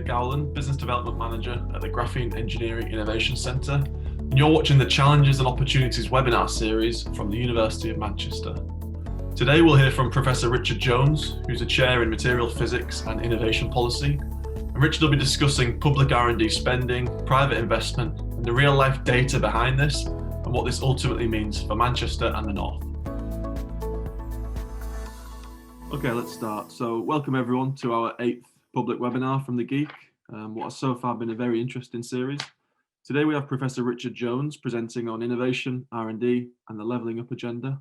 Gowland, Business Development Manager at the Graphene Engineering Innovation Centre, and you're watching the Challenges and Opportunities webinar series from the University of Manchester. Today we'll hear from Professor Richard Jones, who's a Chair in Material Physics and Innovation Policy, and Richard will be discussing public R&D spending, private investment, and the real-life data behind this, and what this ultimately means for Manchester and the North. Okay, let's start. So welcome everyone to our 8th public webinar from the GEEK, what has so far been a very interesting series. Today we have Professor Richard Jones presenting on innovation, R&D and the levelling up agenda.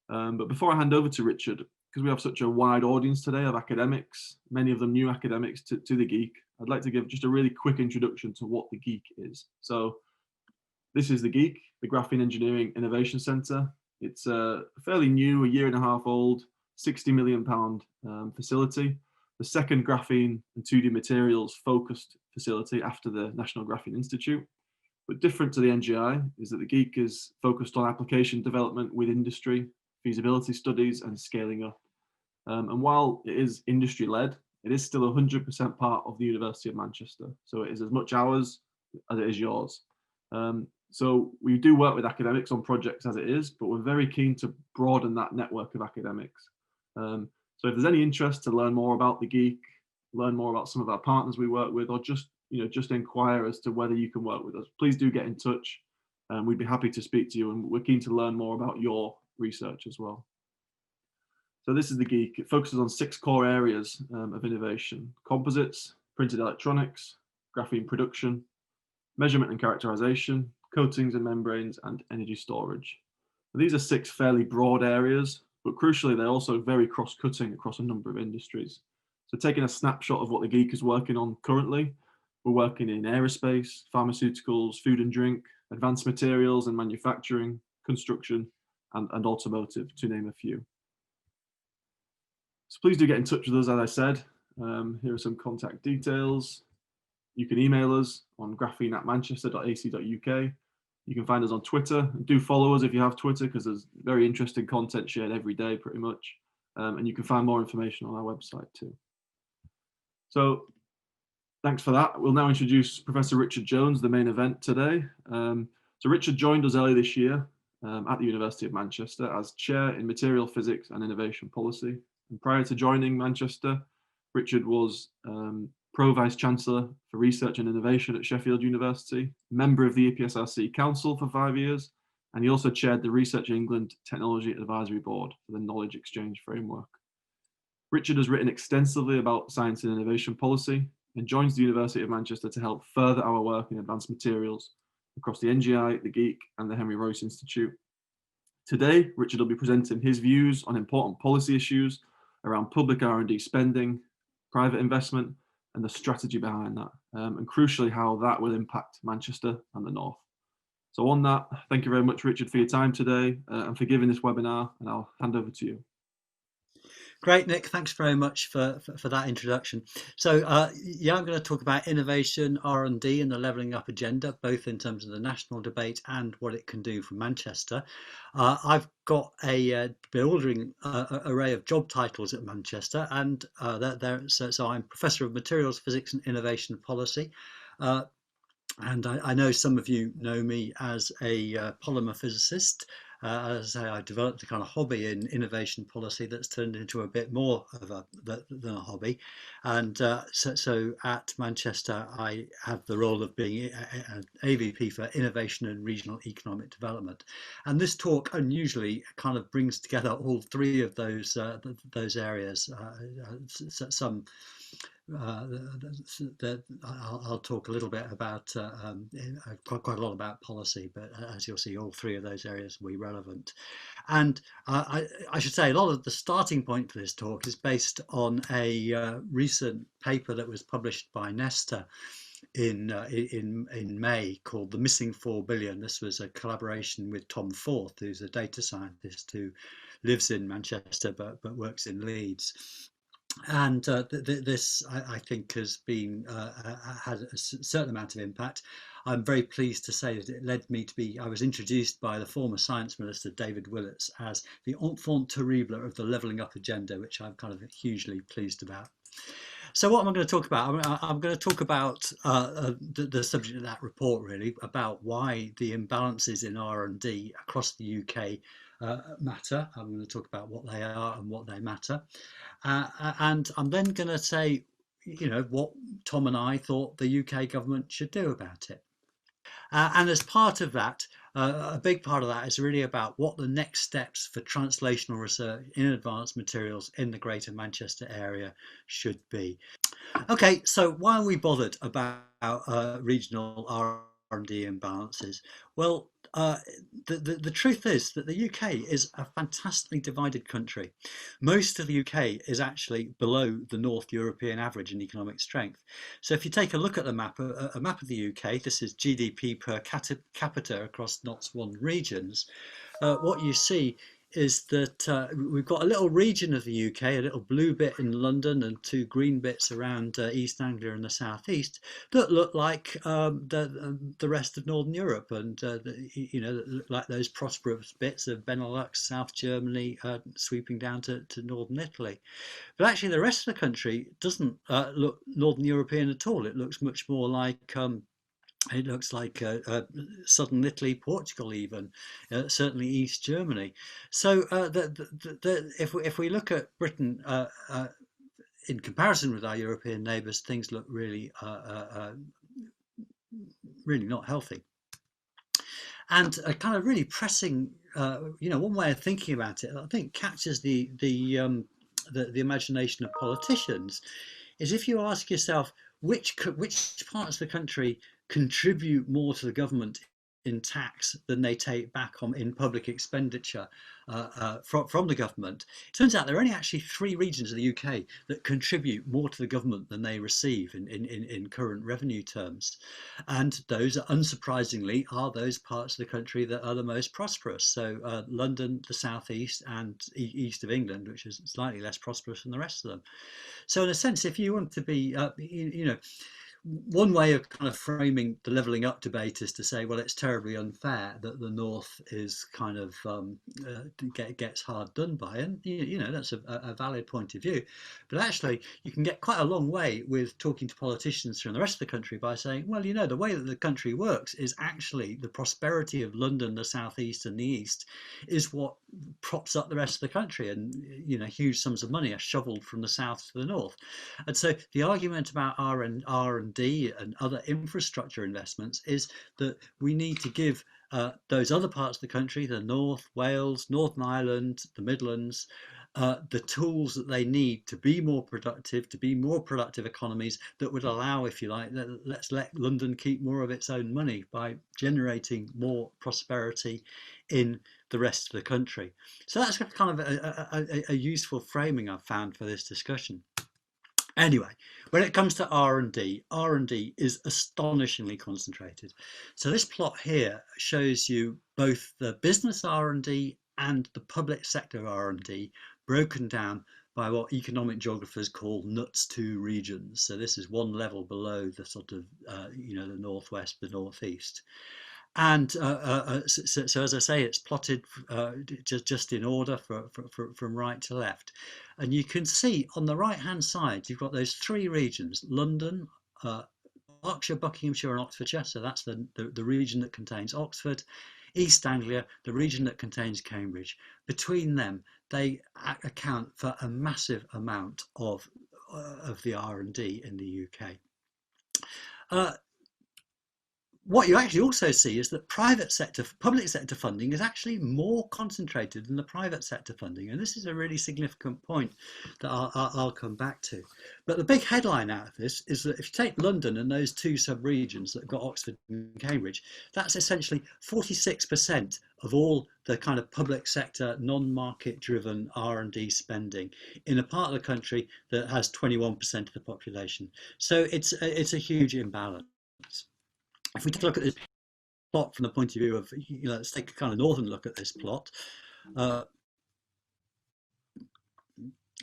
But before I hand over to Richard, because we have such a wide audience today of academics, many of them new academics to the GEEK, I'd like to give just a really quick introduction to what the GEEK is. So this is the GEEK, the Graphene Engineering Innovation Centre. It's a fairly new, a year and a half old, £60 million facility, the second graphene and 2D materials focused facility after the National Graphene Institute. But different to the NGI is that the GEEK is focused on application development with industry, feasibility studies and scaling up. And while it is industry-led, it is still 100% part of the University of Manchester. So it is as much ours as it is yours. So we do work with academics on projects as it is, but we're very keen to broaden that network of academics. So if there's any interest to learn more about the GEEK, learn more about some of our partners we work with, or just inquire as to whether you can work with us, please do get in touch. We'd be happy to speak to you, and we're keen to learn more about your research as well. So this is the GEEK. It focuses on 6 core areas of innovation: composites, printed electronics, graphene production, measurement and characterization, coatings and membranes, and energy storage. Now, these are 6 fairly broad areas, but crucially, they're also very cross-cutting across a number of industries. So taking a snapshot of what the GEEK is working on currently, we're working in aerospace, pharmaceuticals, food and drink, advanced materials and manufacturing, construction, and automotive, to name a few. So please do get in touch with us, as I said. Here are some contact details. You can email us on graphene@manchester.ac.uk. You can find us on Twitter. Do follow us if you have Twitter, because there's very interesting content shared every day, pretty much. And you can find more information on our website too. So thanks for that. We'll now introduce Professor Richard Jones, the main event today. So Richard joined us early this year at the University of Manchester as Chair in Material Physics and Innovation Policy. And prior to joining Manchester, Richard was Pro Vice Chancellor for Research and Innovation at Sheffield University, member of the EPSRC Council for 5 years, and he also chaired the Research England Technology Advisory Board for the Knowledge Exchange Framework. Richard has written extensively about science and innovation policy and joins the University of Manchester to help further our work in advanced materials across the NGI, the GEEK, and the Henry Royce Institute. Today, Richard will be presenting his views on important policy issues around public R&D spending, private investment, and the strategy behind that, and crucially how that will impact Manchester and the North. So on that, thank you very much, Richard, for your time today and for giving this webinar, and I'll hand over to you. Great, Nick. Thanks very much for that introduction. So yeah, I'm going to talk about innovation, R&D and the levelling up agenda, both in terms of the national debate and what it can do for Manchester. I've got a bewildering array of job titles at Manchester, and so I'm Professor of Materials Physics and Innovation Policy. And I know some of you know me as a polymer physicist. As I developed a kind of hobby in innovation policy that's turned into a bit more of than a hobby. And so at Manchester, I have the role of being an AVP for Innovation and Regional Economic Development. And this talk unusually kind of brings together all 3 of those areas. I'll talk a little bit about quite a lot about policy, but as you'll see, all 3 of those areas will be relevant. And I should say a lot of the starting point for this talk is based on a recent paper that was published by Nesta in May called "The Missing 4 Billion." This was a collaboration with Tom Forth, who's a data scientist who lives in Manchester but works in Leeds. And this, I think, has been had a certain amount of impact. I'm very pleased to say that it led me to be, I was introduced by the former Science Minister, David Willetts, as the enfant terrible of the levelling up agenda, which I'm kind of hugely pleased about. So what am I going to talk about? I'm going to talk about the subject of that report, really, about why the imbalances in R&D across the UK matter. I'm going to talk about what they are and what they matter. And I'm then going to say, what Tom and I thought the UK government should do about it. And as part of that, a big part of that is really about what the next steps for translational research in advanced materials in the Greater Manchester area should be. Okay, so why are we bothered about regional R&D imbalances? Well, the truth is that the UK is a fantastically divided country. Most of the UK is actually below the North European average in economic strength. So if you take a look at the map, a map of the UK, this is GDP per capita across NOTS 1 regions. What you see is that we've got a little region of the UK, a little blue bit in London and two green bits around East Anglia and the southeast that look like the rest of Northern Europe, and like those prosperous bits of Benelux, South Germany, sweeping down to Northern Italy. But actually, the rest of the country doesn't look Northern European at all. It looks much more like southern Italy, Portugal, even certainly East Germany. So if we look at Britain in comparison with our European neighbours, things look really not healthy. And a kind of really pressing, one way of thinking about it, I think captures the imagination of politicians, is if you ask yourself which parts of the country contribute more to the government in tax than they take back on in public expenditure from the government. It turns out there are only actually 3 regions of the UK that contribute more to the government than they receive in current revenue terms. And those, unsurprisingly, are those parts of the country that are the most prosperous. So London, the southeast, and east of England, which is slightly less prosperous than the rest of them. So in a sense, if you want to be, one way of kind of framing the levelling up debate is to say, well, it's terribly unfair that the North is kind of gets hard done by, and that's a valid point of view. But actually, you can get quite a long way with talking to politicians from the rest of the country by saying, well, the way that the country works is actually the prosperity of London, the southeast, and the east is what props up the rest of the country, and huge sums of money are shoveled from the south to the north. And so the argument about R&D and other infrastructure investments is that we need to give those other parts of the country, the North, Wales, Northern Ireland, the Midlands, the tools that they need to be more productive, to be more productive economies that would allow, if you like, let's let London keep more of its own money by generating more prosperity in the rest of the country. So that's kind of a useful framing I've found for this discussion. Anyway, when it comes to R&D, R&D is astonishingly concentrated. So this plot here shows you both the business R&D and the public sector R&D broken down by what economic geographers call NUTS 2 regions. So this is one level below the sort of, the northwest, the northeast. And so as I say, it's plotted just in order from right to left. And you can see on the right-hand side, you've got those 3 regions, London, Berkshire, Buckinghamshire and Oxfordshire. So that's the region that contains Oxford. East Anglia, the region that contains Cambridge. Between them, they account for a massive amount of the R&D in the UK. What you actually also see is that public sector funding is actually more concentrated than the private sector funding. And this is a really significant point that I'll come back to. But the big headline out of this is that if you take London and those 2 sub-regions that have got Oxford and Cambridge, that's essentially 46% of all the kind of public sector, non-market driven R&D spending in a part of the country that has 21% of the population. So it's a huge imbalance. If we take a look at this plot from the point of view of, let's take a kind of northern look at this plot.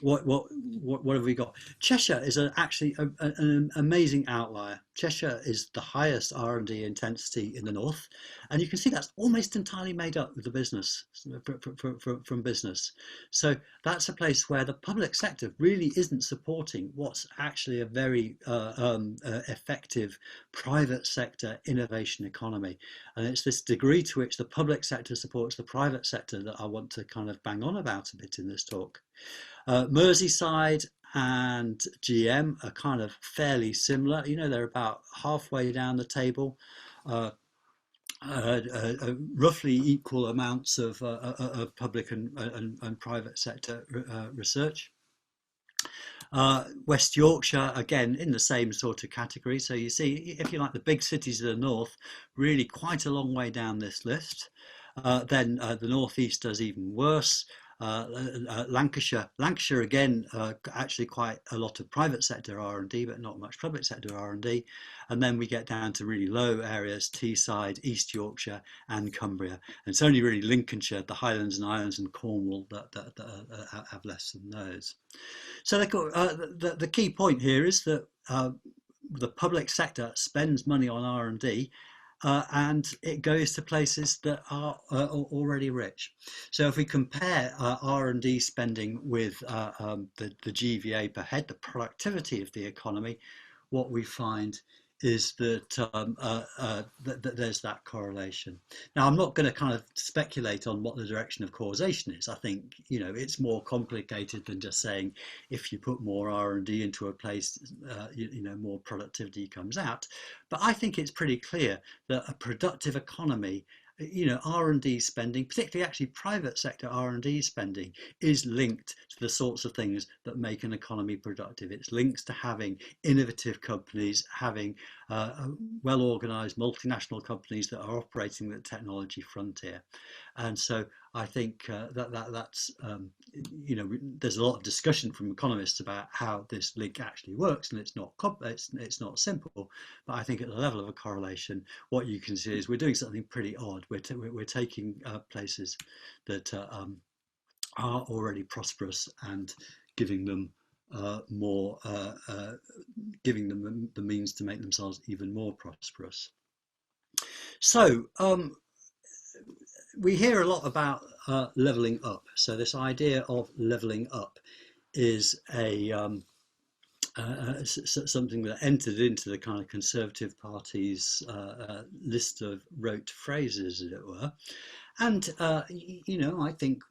What have we got? Cheshire is actually an amazing outlier. Cheshire is the highest R&D intensity in the north, and you can see that's almost entirely made up with the business from business. So that's a place where the public sector really isn't supporting what's actually a very effective private sector innovation economy. And it's this degree to which the public sector supports the private sector that I want to kind of bang on about a bit in this talk. Merseyside and GM are kind of fairly similar. You know, they're about halfway down the table. Roughly equal amounts of public and private sector research. West Yorkshire, again, in the same sort of category. So you see, if you like, the big cities of the north, really quite a long way down this list. Then the northeast does even worse. Lancashire again, actually quite a lot of private sector R&D, but not much public sector R&D. And then we get down to really low areas: Teesside, East Yorkshire, and Cumbria. And it's only really Lincolnshire, the Highlands and Islands, and Cornwall that have less than those. So the key point here is that the public sector spends money on R&D, and it goes to places that are already rich. So if we compare R&D spending with the GVA per head, the productivity of the economy, what we find is that, that there's that correlation. Now, I'm not going to kind of speculate on what the direction of causation is. I think, you know, it's more complicated than just saying if you put more R&D into a place, you know, more productivity comes out. But I think it's pretty clear that a productive economy, you know, R&D spending, particularly actually private sector R&D spending, is linked to the sorts of things that make an economy productive. It's linked to having innovative companies, having well-organized multinational companies that are operating the technology frontier. And so I think that's, you know, there's a lot of discussion from economists about how this link actually works, and it's not simple. But I think at the level of a correlation, what you can see is we're doing something pretty odd. We're taking places that are already prosperous and giving them giving them the means to make themselves even more prosperous. So we hear a lot about levelling up. So this idea of levelling up is something that entered into the kind of Conservative Party's list of rote phrases, as it were. And, you know, I think,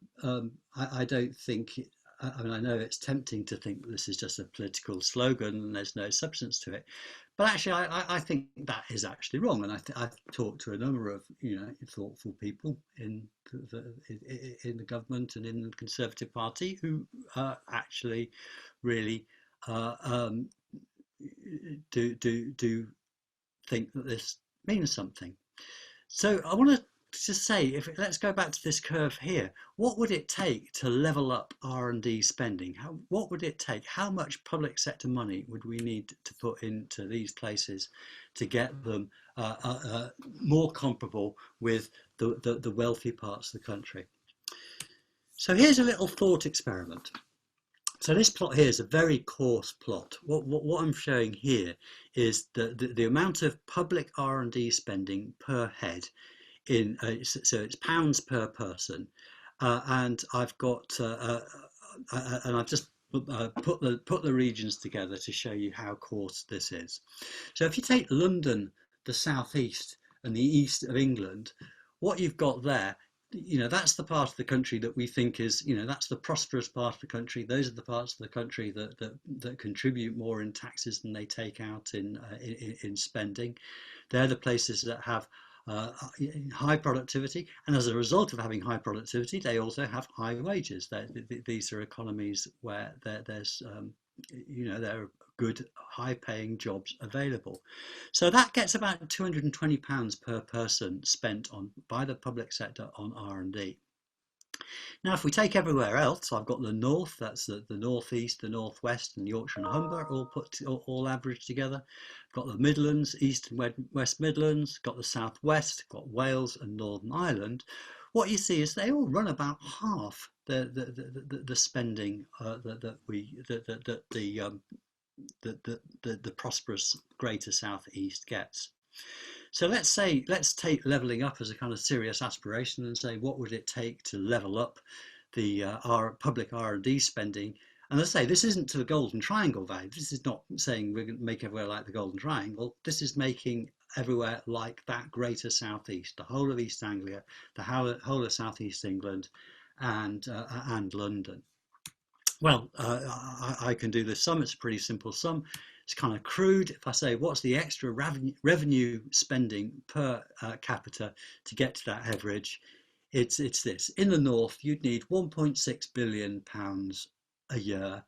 I don't think, I mean, I know it's tempting to think that this is just a political slogan and there's no substance to it. But actually, I think that is actually wrong. And I've talked to a number of, you know, thoughtful people in the government and in the Conservative Party who actually really do think that this means something. So I want to just say, let's go back to this curve here. What would it take to level up R&D spending? What would it take? How much public sector money would we need to put into these places to get them more comparable with the wealthy parts of the country? So here's a little thought experiment. So this plot here is a very coarse plot. What I'm showing here is the amount of public R&D spending per head in, so it's pounds per person, and I've got and I've just put the regions together to show you how coarse this is. So if you take London, the southeast, and the east of England, what you've got there, you know, that's the part of the country that we think is, you know, that's the prosperous part of the country. Those are the parts of the country that contribute more in taxes than they take out in spending. They're the places that have high productivity, and as a result of having high productivity, they also have high wages. These are economies where there's you know, there are good high-paying jobs available. So that gets about £220 per person spent on by the public sector on R&D. Now, if we take everywhere else, I've got the north, that's the northeast, the northwest, and Yorkshire and Humber all averaged together. I've got the Midlands, East and West Midlands, got the southwest, got Wales and Northern Ireland. What you see is they all run about half the spending that the the prosperous greater southeast gets. So let's take levelling up as a kind of serious aspiration and say, what would it take to level up the our public R&D spending? And as I say, this isn't to the Golden Triangle value. This is not saying we're going to make everywhere like the Golden Triangle. This is making everywhere like that greater southeast, the whole of East Anglia, the whole of southeast England, and London. Well, I can do this sum. It's a pretty simple sum. It's kind of crude. If I say, what's the extra revenue spending per capita to get to that average, it's this. In the north, you'd need £1.6 billion a year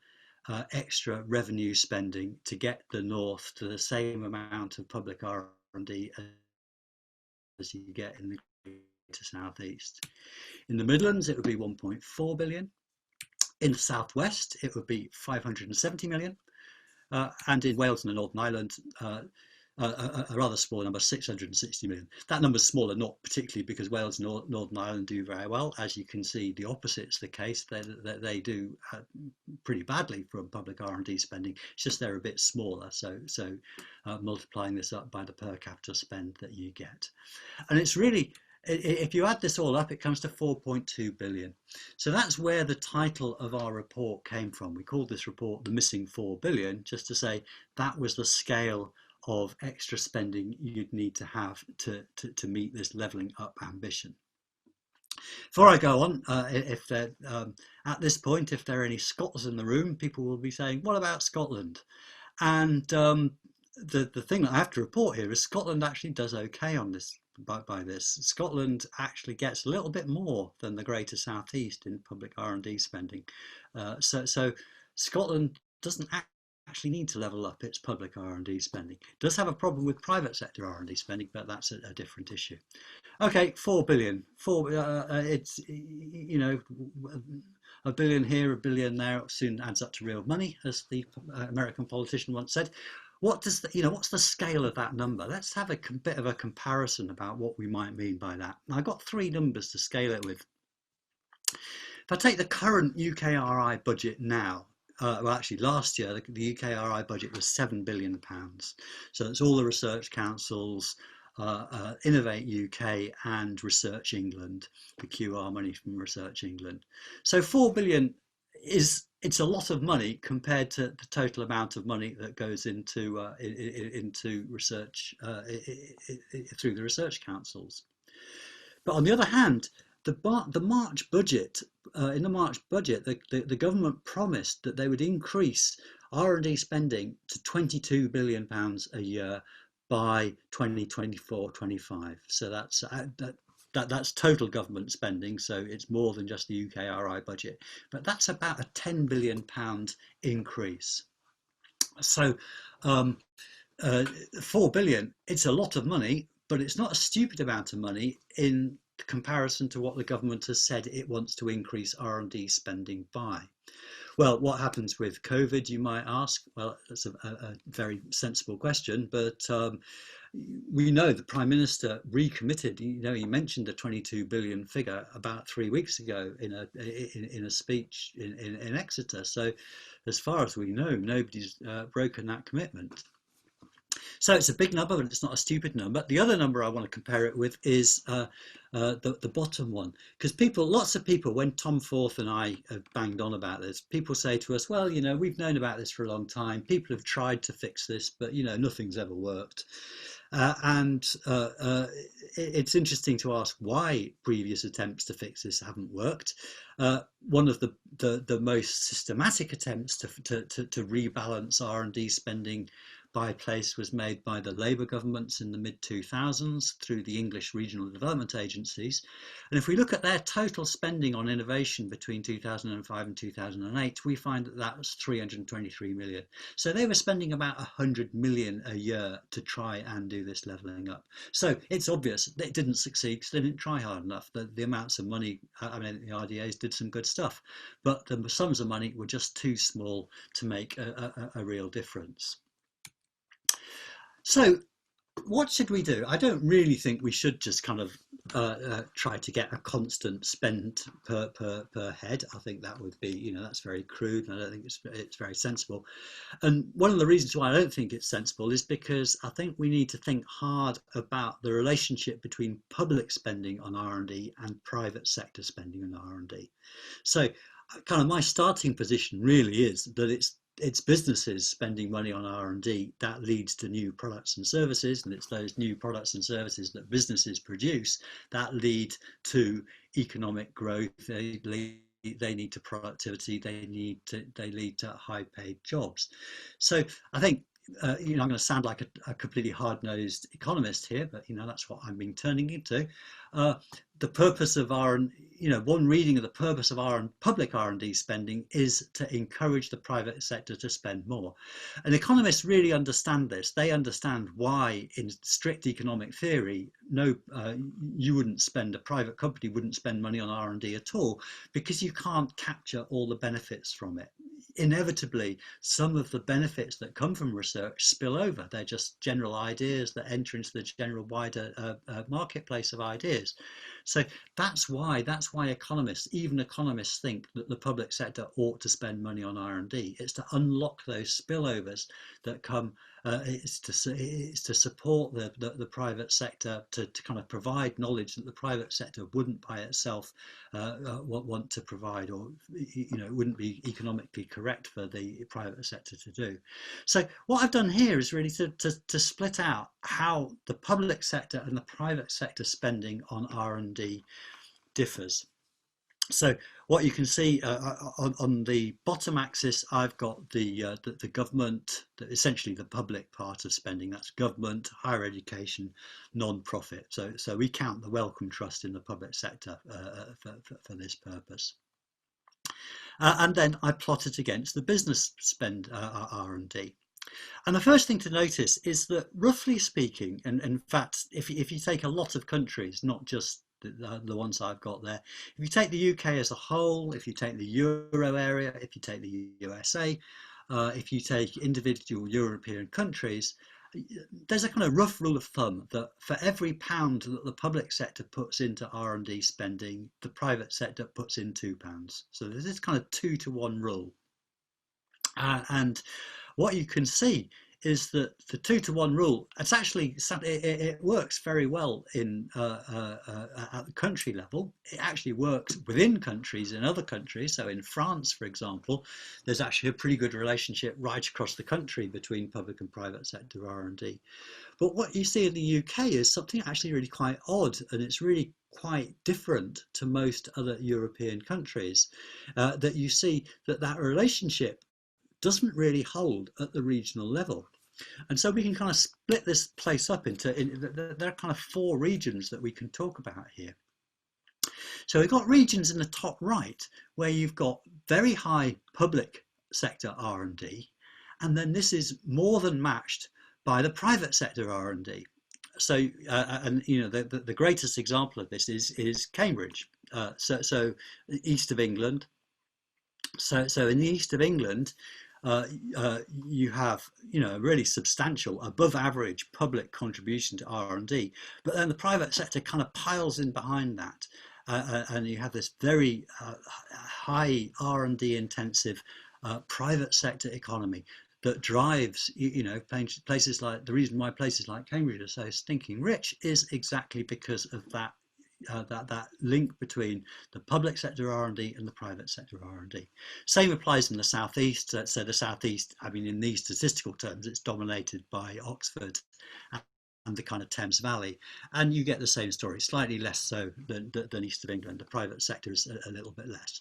extra revenue spending to get the north to the same amount of public R&D as you get in the greater southeast. In the Midlands, it would be 1.4 billion. In the southwest, it would be 570 million. And in Wales and the Northern Ireland, a rather small number, 660 million. That number's smaller, not particularly because Wales and Northern Ireland do very well. As you can see, the opposite's the case. They do pretty badly from public R&D spending. It's just they're a bit smaller. So multiplying this up by the per capita spend that you get. And it's really, if you add this all up, it comes to 4.2 billion. So that's where the title of our report came from. We called this report The Missing 4 Billion, just to say that was the scale of extra spending you'd need to have to meet this levelling up ambition. Before I go on, if there, at this point, if there are any Scots in the room, people will be saying, what about Scotland? And the thing that I have to report here is Scotland actually does okay on this. By this, Scotland actually gets a little bit more than the Greater South East in public R&D spending. So Scotland doesn't actually need to level up its public R&D spending. It does have a problem with private sector R&D spending, but that's a different issue. Okay, 4 billion. It's, you know, a billion here, a billion there, soon adds up to real money, as the American politician once said. What does what's the scale of that number? Let's have a bit of a comparison about what we might mean by that. Now, I've got 3 numbers to scale it with. If I take the current UKRI budget now, well, actually last year the UKRI budget was £7 billion. So it's all the research councils, Innovate UK and Research England, the QR money from Research England. So 4 billion it's a lot of money compared to the total amount of money that goes into research through the research councils. But on the other hand, the March budget, in the March budget, the government promised that they would increase R&D spending to £22 billion a year by 2024-25. So that's total government spending, so it's more than just the UKRI budget, but that's about a £10 billion increase. So 4 billion, it's a lot of money, but it's not a stupid amount of money in comparison to what the government has said it wants to increase R&D spending by. Well, what happens with COVID, you might ask? Well, that's a very sensible question, but we know the Prime Minister recommitted. He mentioned a 22 billion figure about 3 weeks ago in a speech in Exeter. So, as far as we know, nobody's broken that commitment. So it's a big number, but it's not a stupid number. The other number I want to compare it with is the bottom one, because lots of people, when Tom Forth and I have banged on about this, people say to us, well, we've known about this for a long time. People have tried to fix this, but nothing's ever worked. It's interesting to ask why previous attempts to fix this haven't worked. One of the most systematic attempts to rebalance R&D spending by place was made by the Labour governments in the mid-2000s through the English regional development agencies. And if we look at their total spending on innovation between 2005 and 2008, we find that was 323 million. So they were spending about 100 million a year to try and do this levelling up. So it's obvious that it didn't succeed because they didn't try hard enough. The amounts of money, the RDAs did some good stuff, but the sums of money were just too small to make a real difference. So What should we do? I don't really think we should just kind of try to get a constant spend per head. I think that would be, that's very crude, and I don't think it's very sensible. And one of the reasons why I don't think it's sensible is because I think we need to think hard about the relationship between public spending on R&D and private sector spending on R&D. So kind of my starting position really is that it's businesses spending money on R&D that leads to new products and services, and it's those new products and services that businesses produce that lead to economic growth. They need to productivity. They lead to high paid jobs. So I think I'm going to sound like a completely hard-nosed economist here, but that's what I'm being turning into. The purpose of one reading of the purpose of our public R&D spending is to encourage the private sector to spend more. And economists really understand this. They understand why, in strict economic theory, a private company wouldn't spend money on R&D at all, because you can't capture all the benefits from it. Inevitably, some of the benefits that come from research spill over. They're just general ideas that enter into the general wider marketplace of ideas. So that's why even economists think that the public sector ought to spend money on R&D. It's to unlock those spillovers that come. It's to support the private sector, to kind of provide knowledge that the private sector wouldn't by itself want to provide, or it wouldn't be economically correct for the private sector to do. So what I've done here is really to split out how the public sector and the private sector spending on R&D differs. So what you can see on the bottom axis, I've got the government, essentially the public part of spending. That's government, higher education, non-profit. So we count the Wellcome Trust in the public sector for this purpose. And then I plot it against the business spend R&D. And the first thing to notice is that, roughly speaking, and in fact, if you take a lot of countries, not just the ones I've got there, if you take the UK as a whole, if you take the Euro area, if you take the USA, if you take individual European countries, there's a kind of rough rule of thumb that for every pound that the public sector puts into R&D spending, the private sector puts in £2. So there's this kind of 2-to-1 rule. And what you can see is that the 2-to-1 rule, it's actually, it works very well at the country level. It actually works within countries, in other countries. So in France, for example, there's actually a pretty good relationship right across the country between public and private sector R&D. But what you see in the UK is something actually really quite odd, and it's really quite different to most other European countries, that you see that relationship doesn't really hold at the regional level. And so we can kind of split this place up into, there are kind of 4 regions that we can talk about here. So we've got regions in the top right where you've got very high public sector R&D, and then this is more than matched by the private sector R&D. So the greatest example of this is Cambridge. So east of England. So in the east of England, you have a really substantial, above average public contribution to R&D, but then the private sector kind of piles in behind that, and you have this very high R&D intensive private sector economy that drives places like, the reason why places like Cambridge are so stinking rich is exactly because of that that link between the public sector R&D and the private sector R&D. Same applies in the southeast. So the southeast, I mean, in these statistical terms, it's dominated by Oxford and the kind of Thames Valley, and you get the same story, slightly less so than east of England. The private sector is a little bit less.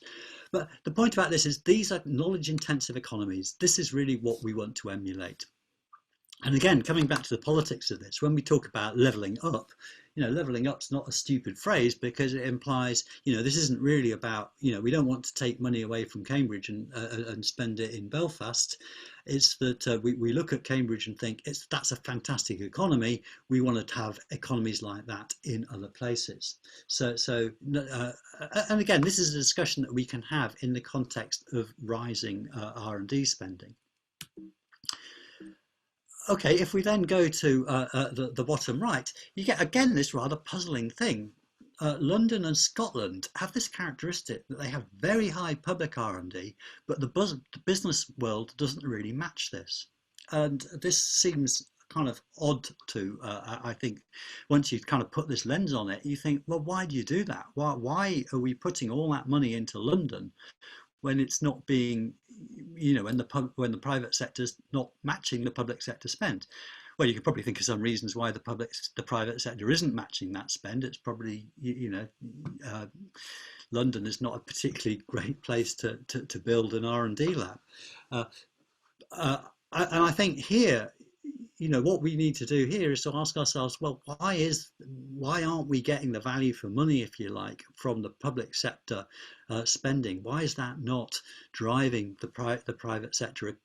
But the point about this is these are knowledge intensive economies. This is really what we want to emulate. And again, coming back to the politics of this, when we talk about levelling up, levelling up's not a stupid phrase, because it implies, this isn't really about, we don't want to take money away from Cambridge and spend it in Belfast. It's that we look at Cambridge and think that's a fantastic economy. We want to have economies like that in other places. And again, this is a discussion that we can have in the context of rising R&D spending. Okay, if we then go to the bottom right, you get again this rather puzzling thing. London and Scotland have this characteristic that they have very high public R&D, but the business world doesn't really match this. And this seems kind of odd to, I think, once you kind of put this lens on it, you think, well, why do you do that? Why are we putting all that money into London when it's not being, when the private sector's not matching the public sector spend? Well, you could probably think of some reasons why the private sector isn't matching that spend. It's probably, London is not a particularly great place to build an R&D lab. Uh, uh, and I think here, what we need to do here is to ask ourselves, well, why aren't we getting the value for money, if you like, from the public sector spending? Why is that not driving the private sector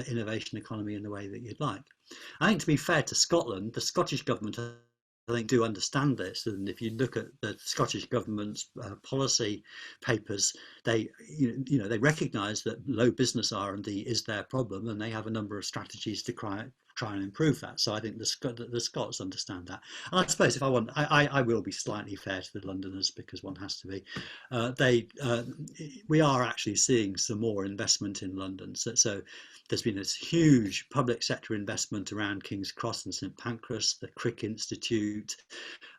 innovation economy in the way that you'd like? I think, to be fair to Scotland, the Scottish government, I think, do understand this. And if you look at the Scottish government's policy papers, they they recognise that low business R&D is their problem, and they have a number of strategies to try and improve that. So I think the Scots understand that. And I suppose if I want, I will be slightly fair to the Londoners, because one has to be. We are actually seeing some more investment in London. So there's been this huge public sector investment around King's Cross and St Pancras, the Crick Institute,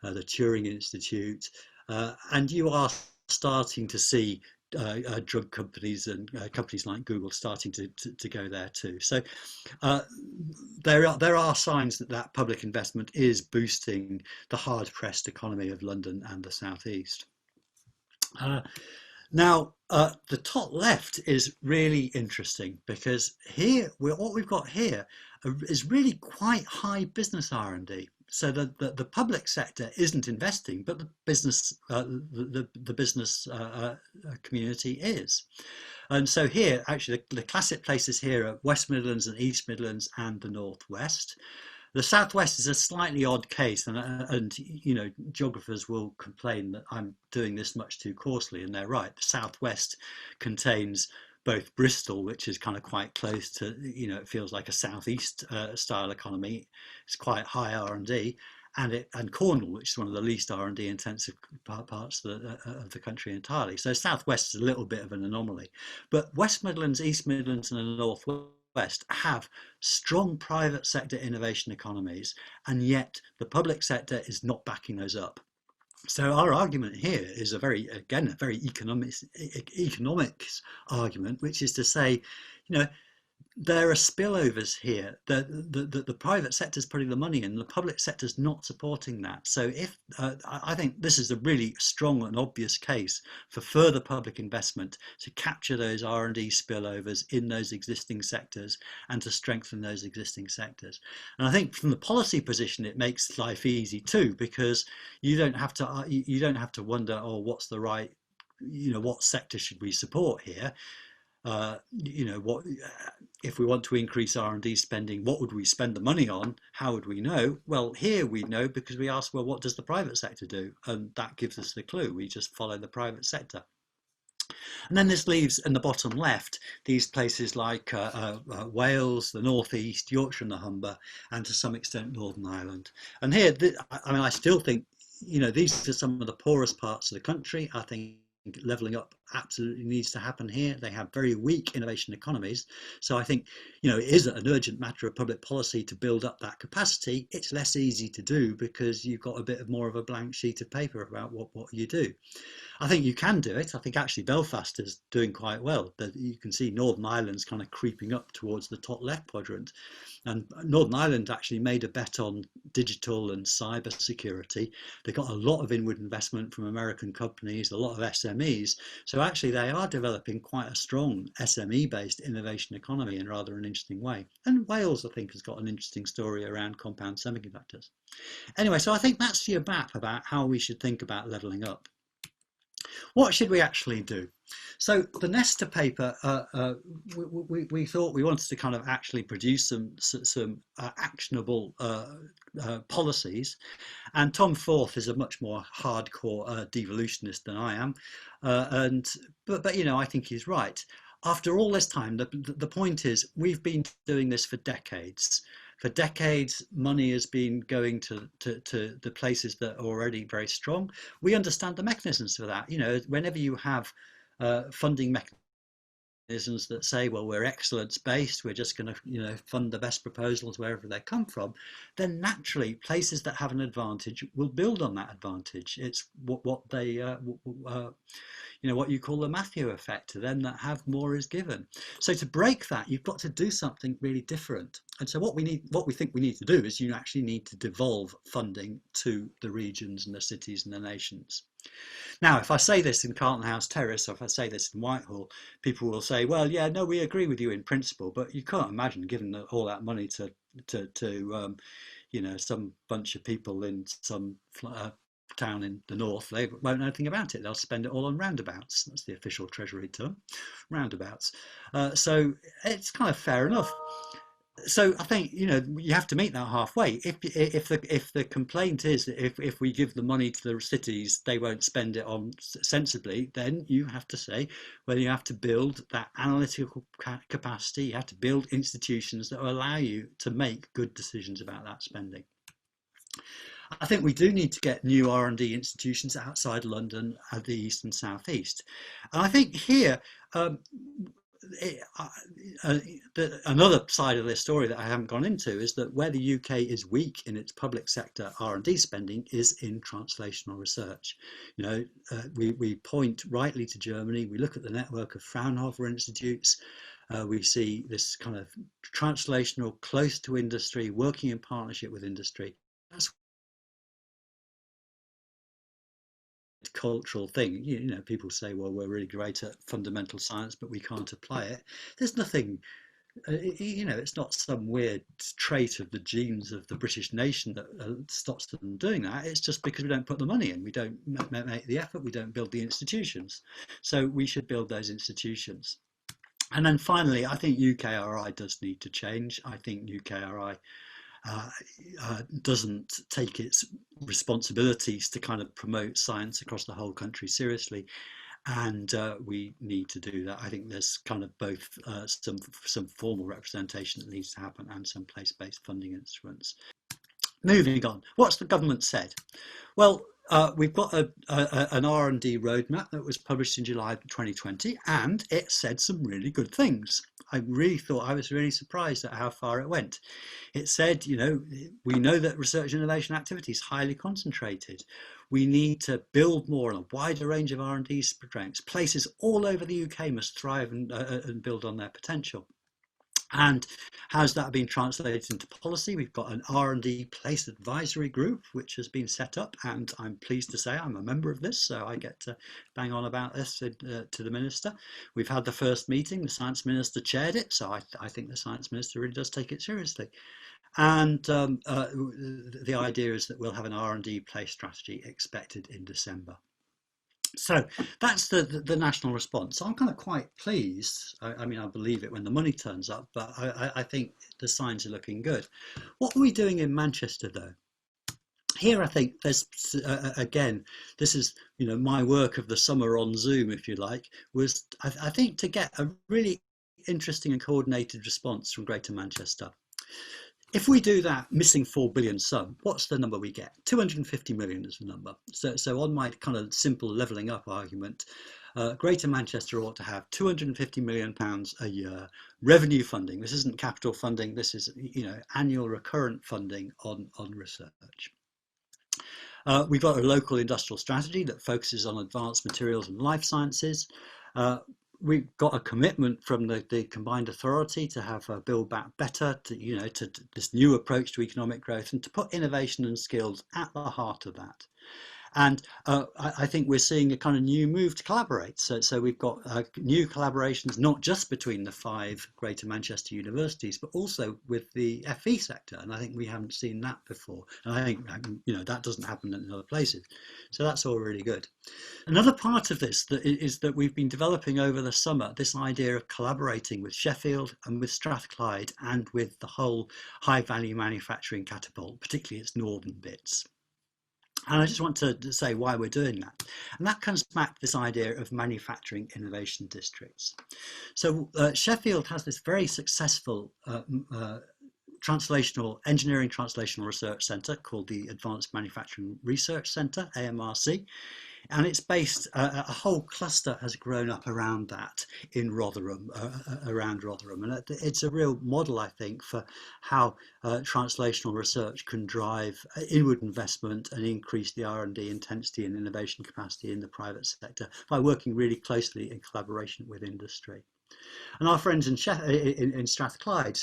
the Turing Institute, and you are starting to see drug companies and companies like Google starting to go there too. So there are signs that public investment is boosting the hard-pressed economy of London and the southeast. Now, the top left is really interesting, because here what we've got here is really quite high business R&D. So the public sector isn't investing, but the business community is. And so here, actually, the classic places here are West Midlands and East Midlands and the Northwest. The Southwest is a slightly odd case, and geographers will complain that I'm doing this much too coarsely, and they're right. The Southwest contains both Bristol, which is kind of quite close to, it feels like a southeast style economy. It's quite high R&D, and Cornwall, which is one of the least R&D intensive parts of the country entirely. So Southwest is a little bit of an anomaly, but West Midlands, East Midlands, and the Northwest have strong private sector innovation economies, and yet the public sector is not backing those up. So our argument here is a very economics argument, which is to say, there are spillovers here. The private sector is putting the money in, the public sector is not supporting that. So I think this is a really strong and obvious case for further public investment to capture those R&D spillovers in those existing sectors and to strengthen those existing sectors. And I think from the policy position, it makes life easy too, because you don't have to wonder, oh, what's the right, what sector should we support here? What if we want to increase R&D spending, what would we spend the money on? How would we know? Well, here we know because we ask, well, what does the private sector do? And that gives us the clue. We just follow the private sector. And then this leaves in the bottom left these places like Wales, the northeast, Yorkshire and the Humber, and to some extent Northern Ireland. And here, I still think, these are some of the poorest parts of the country. I think levelling up absolutely needs to happen here. They have very weak innovation economies. So I think, it is an urgent matter of public policy to build up that capacity. It's less easy to do because you've got a bit more of a blank sheet of paper about what you do. I think you can do it. I think actually Belfast is doing quite well. You can see Northern Ireland's kind of creeping up towards the top left quadrant. And Northern Ireland actually made a bet on digital and cyber security. They got a lot of inward investment from American companies, a lot of SMEs. So actually they are developing quite a strong SME-based innovation economy in rather an interesting way. And Wales, I think, has got an interesting story around compound semiconductors. Anyway, so I think that's your map about how we should think about levelling up. What should we actually do? So the Nesta paper, we thought we wanted to kind of actually produce some actionable policies, and Tom Forth is a much more hardcore devolutionist than I am, but I think he's right. After all this time, the point is we've been doing this for decades. For decades, money has been going to the places that are already very strong. We understand the mechanisms for that. Whenever you have funding mechanisms that say, well, we're excellence based, we're just going to fund the best proposals wherever they come from, then naturally places that have an advantage will build on that advantage. It's what they what you call the Matthew effect. To them that have, more is given. So to break that, you've got to do something really different. And so what we think we need to do is you actually need to devolve funding to the regions and the cities and the nations. Now, if I say this in Carlton House Terrace, or if I say this in Whitehall, people will say, well, yeah, no, we agree with you in principle, but you can't imagine giving all that money to some bunch of people in some town in the north. They won't know anything about it. They'll spend it all on roundabouts. That's the official Treasury term, roundabouts. So it's kind of fair enough. So I think you have to meet that halfway. If the complaint is that if we give the money to the cities, they won't spend it on sensibly, then you have to say, well, you have to build that analytical capacity. You have to build institutions that will allow you to make good decisions about that spending. I think we do need to get new R&D institutions outside London, the East and South East. And I think here, another side of this story that I haven't gone into is that where the UK is weak in its public sector R&D spending is in translational research. We point rightly to Germany. We look at the network of Fraunhofer institutes. We see this kind of translational, close to industry, working in partnership with industry. That's cultural thing. People say, well, we're really great at fundamental science, but we can't apply it. There's nothing, it's not some weird trait of the genes of the British nation that stops them doing that. It's just because we don't put the money in, we don't make the effort, we don't build the institutions. So we should build those institutions. And then finally, I think UKRI does need to change. I think UKRI doesn't take its responsibilities to kind of promote science across the whole country seriously, and we need to do that. I think there's kind of both some formal representation that needs to happen and some place-based funding instruments. Moving on, what's the government said? Well, we've got an R&D roadmap that was published in July 2020, and it said some really good things. I was really surprised at how far it went. It said, we know that research and innovation activity is highly concentrated. We need to build more on a wider range of R&D strengths. Places all over the UK must thrive and build on their potential. And how's that been translated into policy? We've got an R&D place advisory group which has been set up, and I'm pleased to say I'm a member of this, so I get to bang on about this to the Minister. We've had the first meeting, the Science Minister chaired it, so I think the Science Minister really does take it seriously. And the idea is that we'll have an R&D place strategy expected in December. So that's the national response. So I'm kind of quite pleased. I mean, I believe it when the money turns up, but I think the signs are looking good. What are we doing in Manchester, though? Here, I think there's, again, this is, my work of the summer on Zoom, if you like, was, I think, to get a really interesting and coordinated response from Greater Manchester. If we do that missing 4 billion sum, what's the number we get? 250 million is the number. So on my kind of simple levelling up argument, Greater Manchester ought to have 250 million pounds a year revenue funding. This isn't capital funding. This is, annual recurrent funding on research. We've got a local industrial strategy that focuses on advanced materials and life sciences. We've got a commitment from the combined authority to have Build Back Better, to this new approach to economic growth, and to put innovation and skills at the heart of that. And I think we're seeing a kind of new move to collaborate. So we've got new collaborations, not just between the 5 Greater Manchester universities, but also with the FE sector. And I think we haven't seen that before. And I think, that doesn't happen in other places. So that's all really good. Another part of this is that we've been developing over the summer this idea of collaborating with Sheffield and with Strathclyde and with the whole high value manufacturing catapult, particularly its northern bits. And I just want to say why we're doing that. And that comes back to this idea of manufacturing innovation districts. So Sheffield has this very successful engineering translational research centre called the Advanced Manufacturing Research Centre, AMRC, and it's based, a whole cluster has grown up around that in Rotherham, around Rotherham, and it's a real model, I think, for how translational research can drive inward investment and increase the R&D intensity and innovation capacity in the private sector by working really closely in collaboration with industry. And our friends in Strathclyde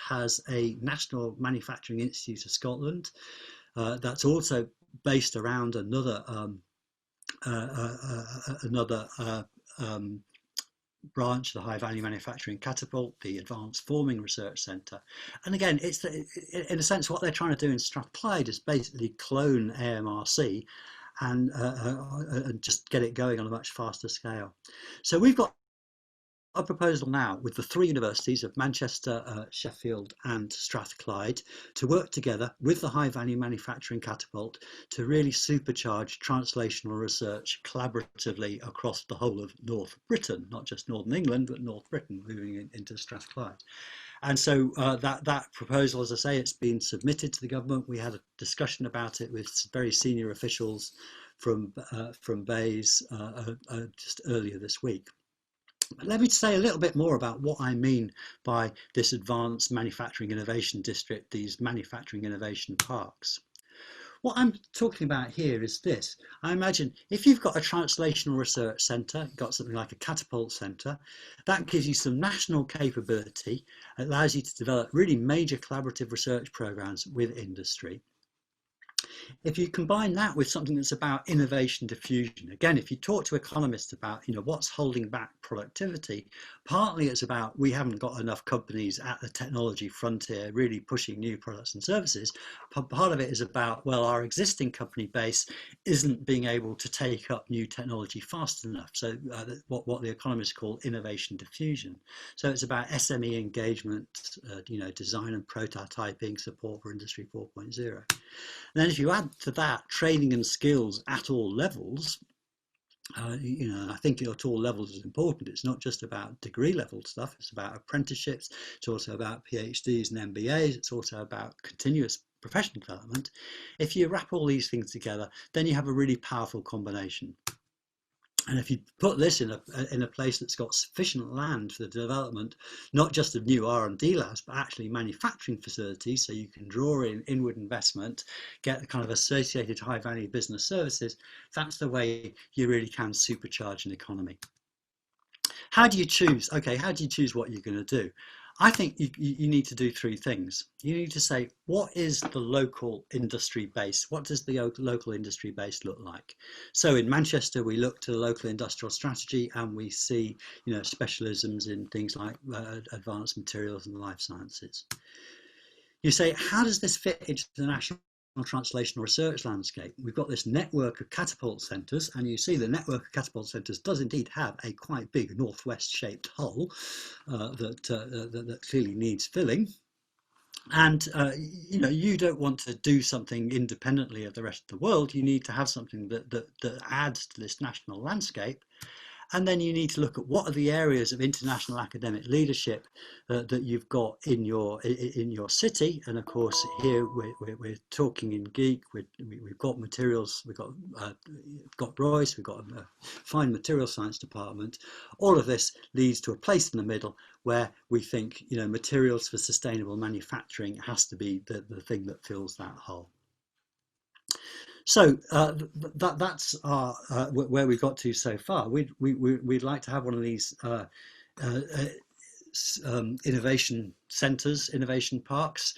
has a National Manufacturing Institute of Scotland that's also based around another branch, the High Value Manufacturing Catapult, the Advanced Forming Research Centre. And again, it's in a sense what they're trying to do in Strathclyde is basically clone AMRC and just get it going on a much faster scale. So we've got a proposal now with the three universities of Manchester, Sheffield and Strathclyde to work together with the High Value Manufacturing Catapult to really supercharge translational research collaboratively across the whole of North Britain, not just Northern England, but North Britain, moving into Strathclyde. And so that proposal, as I say, it's been submitted to the government. We had a discussion about it with very senior officials from BEIS just earlier this week. But let me say a little bit more about what I mean by this Advanced Manufacturing Innovation District, these manufacturing innovation parks. What I'm talking about here is this. I imagine if you've got a translational research centre, got something like a catapult centre, that gives you some national capability, it allows you to develop really major collaborative research programmes with industry. If you combine that with something that's about innovation diffusion, again, if you talk to economists about, what's holding back productivity, partly it's about we haven't got enough companies at the technology frontier really pushing new products and services. Part of it is about, well, our existing company base isn't being able to take up new technology fast enough. So what the economists call innovation diffusion. So it's about SME engagement, design and prototyping, support for Industry 4.0. And then if you add to that training and skills at all levels, I think at all levels is important. It's not just about degree level stuff, it's about apprenticeships, it's also about PhDs and MBAs, it's also about continuous professional development. If you wrap all these things together, then you have a really powerful combination. And if you put this in a place that's got sufficient land for the development, not just of new R&D labs, but actually manufacturing facilities, so you can draw in inward investment, get the kind of associated high value business services, that's the way you really can supercharge an economy. How do you choose? Okay, how do you choose what you're going to do? I think you need to do three things. You need to say, what is the local industry base? What does the local industry base look like? So in Manchester, we look to the local industrial strategy and we see, specialisms in things like advanced materials and life sciences. You say, how does this fit into the national translational research landscape? We've got this network of catapult centres, and you see the network of catapult centres does indeed have a quite big northwest shaped hole that clearly needs filling. And you don't want to do something independently of the rest of the world. You need to have something that adds to this national landscape. And then you need to look at what are the areas of international academic leadership that you've got in your city. And of course, here we're talking in GEEK. We've got materials. We've got Royce. We've got a fine material science department. All of this leads to a place in the middle where we think materials for sustainable manufacturing has to be the thing that fills that hole. So that's where we got to so far. We'd like to have one of these innovation centres, innovation parks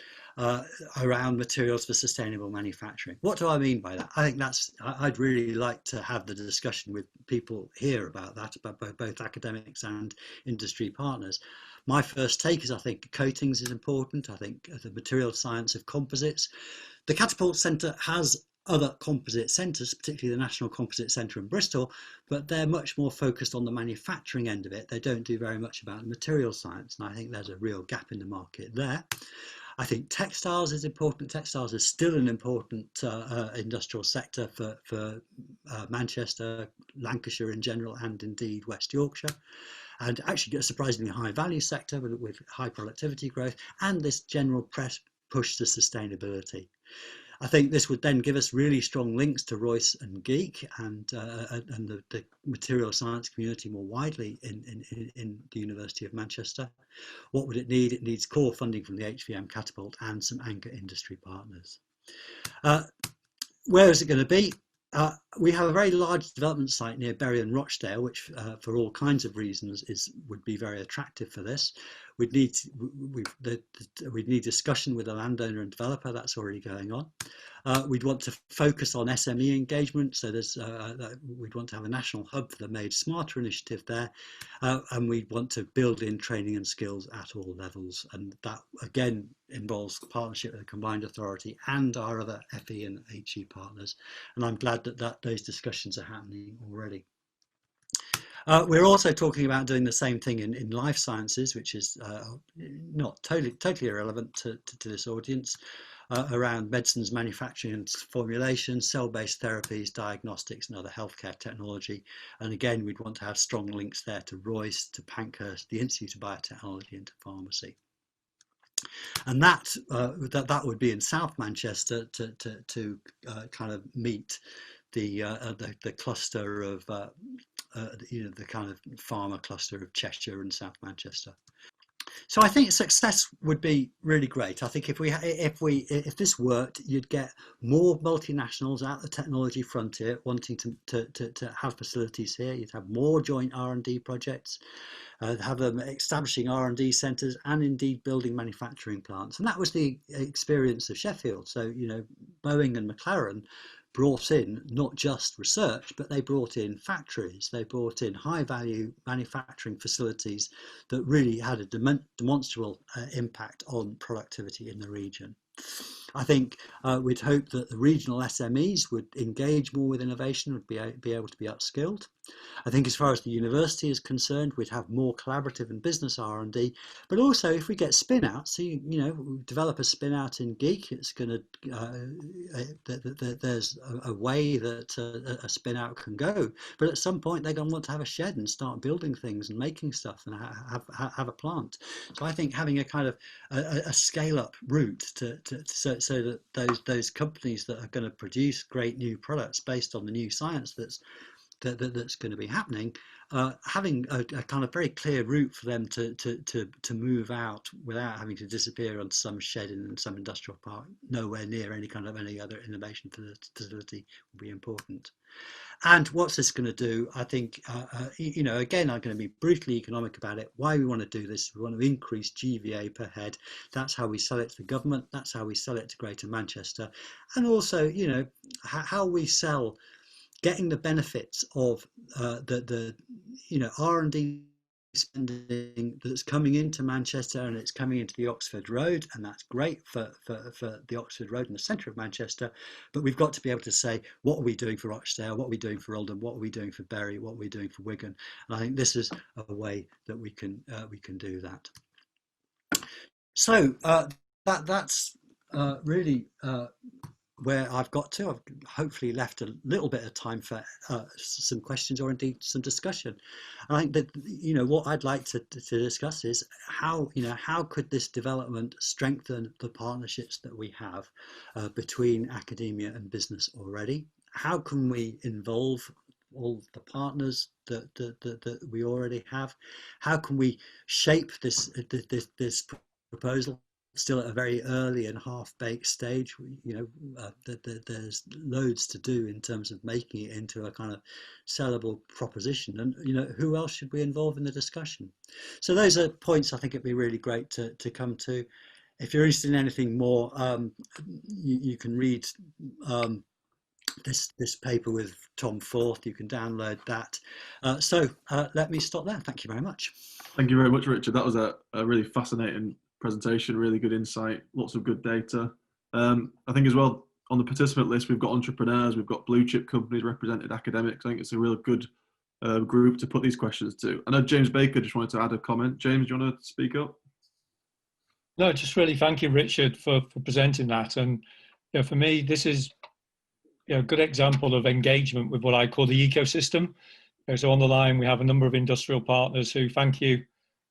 around materials for sustainable manufacturing. What do I mean by that? I think I'd really like to have the discussion with people here about that, about both academics and industry partners. My first take is I think coatings is important. I think the material science of composites. The Catapult Centre has other composite centres, particularly the National Composite Centre in Bristol, but they're much more focused on the manufacturing end of it. They don't do very much about material science, and I think there's a real gap in the market there. I think textiles is important. Textiles is still an important industrial sector for Manchester, Lancashire in general, and indeed West Yorkshire. and actually get a surprisingly high value sector with high productivity growth and this general push to sustainability. I think this would then give us really strong links to Royce and GEEK and the material science community more widely in the University of Manchester. What would it need? It needs core funding from the HVM Catapult and some anchor industry partners. Where is it going to be? We have a very large development site near Bury and Rochdale, which for all kinds of reasons would be very attractive for this. We'd need discussion with the landowner and developer. That's already going on. We'd want to focus on SME engagement, so we'd want to have a national hub for the Made Smarter initiative there, and we'd want to build in training and skills at all levels, and that again involves partnership with the combined authority and our other FE and HE partners, and I'm glad that those discussions are happening already. We're also talking about doing the same thing in life sciences, which is not totally irrelevant to this audience, around medicines manufacturing and formulation, cell-based therapies, diagnostics and other healthcare technology. And again, we'd want to have strong links there to Royce, to Pankhurst, the Institute of Biotechnology and to pharmacy. And that would be in South Manchester to kind of meet the cluster of the kind of pharma cluster of Cheshire and South Manchester. So I think success would be really great. I think if this worked, you'd get more multinationals at the technology frontier wanting to have facilities here. You'd have more joint R&D projects, have them establishing R&D centres and indeed building manufacturing plants. And that was the experience of Sheffield. So, Boeing and McLaren brought in not just research, but they brought in factories, they brought in high value manufacturing facilities that really had a demonstrable impact on productivity in the region. I think we'd hope that the regional SMEs would engage more with innovation, would be able to be upskilled. I think as far as the university is concerned, we'd have more collaborative and business R&D, but also if we get spin out, so develop a spin out in GEEK, it's going to there's a way that a spin out can go, but at some point they're going to want to have a shed and start building things and making stuff and have a plant. So I think having a kind of a scale up route so that those companies that are going to produce great new products based on the new science that's going to be happening, having a kind of very clear route for them to move out without having to disappear on some shed in some industrial park, nowhere near any other innovation facility would be important. And what's this going to do? I think, again, I'm going to be brutally economic about it. Why we want to do this? We want to increase GVA per head. That's how we sell it to the government. That's how we sell it to Greater Manchester. And also, how we sell getting the benefits of the R&D spending that's coming into Manchester, and it's coming into the Oxford Road, and that's great for the Oxford Road in the centre of Manchester. But we've got to be able to say, what are we doing for Rochdale? What are we doing for Oldham? What are we doing for Bury? What are we doing for Wigan? And I think this is a way that we can do that. So that's really where I've got to. I've hopefully left a little bit of time for some questions or indeed some discussion. And I think that what I'd like to discuss is how could this development strengthen the partnerships that we have between academia and business already? How can we involve all the partners that we already have? How can we shape this proposal? Still at a very early and half-baked stage, there's loads to do in terms of making it into a kind of sellable proposition, and who else should we involve in the discussion? So those are points I think it'd be really great to come to. If you're interested in anything more, you can read this paper with Tom Forth. You can download that. So let me stop there. Thank you very much. Thank you very much, Richard. That was a really fascinating presentation, really good insight, lots of good data. I think as well, on the participant list, we've got entrepreneurs, we've got blue chip companies represented, academics. I think it's a real good group to put these questions to. I know James Baker just wanted to add a comment. James, do you want to speak up? No, just really thank you, Richard, for presenting that. And for me, this is a good example of engagement with what I call the ecosystem. So on the line, we have a number of industrial partners who thank you.